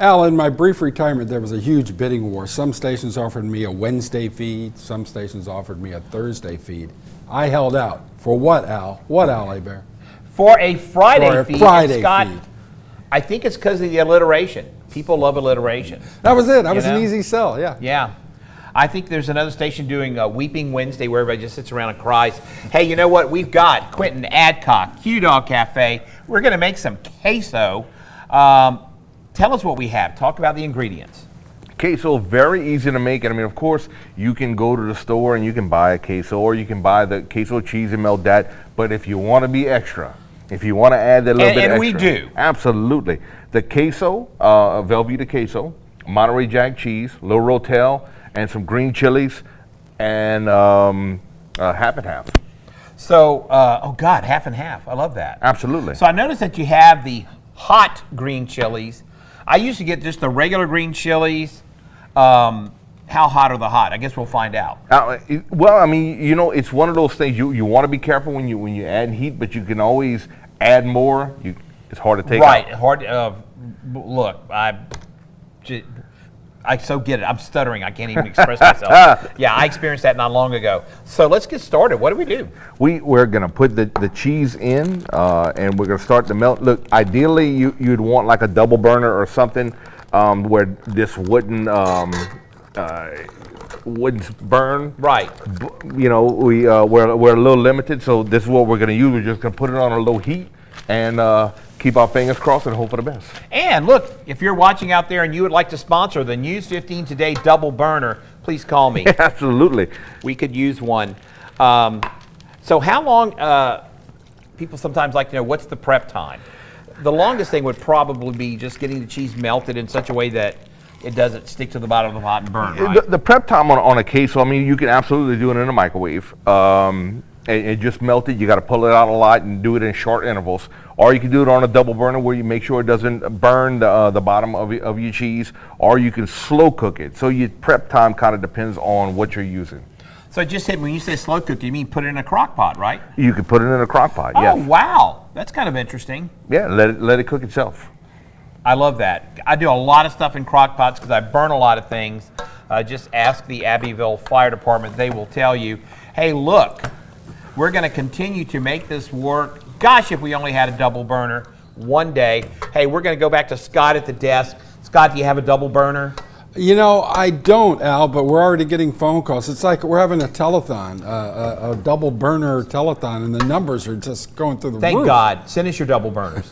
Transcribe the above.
Al, in my brief retirement, there was a huge bidding war. Some stations offered me a Wednesday feed. Some stations offered me a Thursday feed. I held out. For what, Al? What, Al Bear? For a Friday For a feed. Friday Scott, feed. I think it's because of the alliteration. People love alliteration. That was it. That was an easy sell, yeah. Yeah. I think there's another station doing Weeping Wednesday where everybody just sits around and cries. Hey, you know what? We've got Quinten Adcock, QDog Cafe. We're going to make some queso. Tell us what we have. Talk about the ingredients. Queso, very easy to make. And I mean, of course, you can go to the store and you can buy a queso, or you can buy the queso cheese and melt that. But if you want to be extra, if you want to add that little bit extra. And we do. Absolutely. The queso, Velveeta queso, Monterey Jack cheese, little rotel, and some green chilies, and half and half. So, oh God, half and half. I love that. Absolutely. So I noticed that you have the hot green chilies. I used to get just the regular green chilies. How hot are the hot? I guess we'll find out. Well, I mean, you know, it's one of those things you want to be careful when you add heat, but you can always add more. It's hard to take right. out. Hard. Look, I so get it. I'm stuttering. I can't even express myself. Yeah, I experienced that not long ago. So let's get started. What do we do? We're going to put the cheese in, and we're going to start to melt. Look, ideally, you'd want like a double burner or something where this wouldn't burn. Right. You know, we're a little limited, so this is what we're going to use. We're just going to put it on a low heat and keep our fingers crossed and hope for the best. And look, if you're watching out there and you would like to sponsor the News 15 Today Double Burner, please call me. Absolutely. We could use one. So how long, people sometimes like to know, what's the prep time? The longest thing would probably be just getting the cheese melted in such a way that it doesn't stick to the bottom of the pot and burn, right? The prep time on a queso, I mean, you can absolutely do it in a microwave. And just melt it. You got to pull it out a lot and do it in short intervals. Or you can do it on a double burner where you make sure it doesn't burn the bottom of your cheese. Or you can slow cook it. So your prep time kind of depends on what you're using. So just hit, when you say slow cook, you mean put it in a crock pot, right? You can put it in a crock pot, yeah. yeah. Oh, wow. That's kind of interesting. Yeah, let it cook itself. I love that. I do a lot of stuff in crock pots because I burn a lot of things. Just ask the Abbeville Fire Department. They will tell you, hey, look, we're going to continue to make this work. Gosh, if we only had a double burner one day. Hey, we're going to go back to Scott at the desk. Scott, do you have a double burner? You know, I don't, Al, but we're already getting phone calls. It's like we're having a telethon, a double burner telethon, and the numbers are just going through the roof. Thank God. Send us your double burners.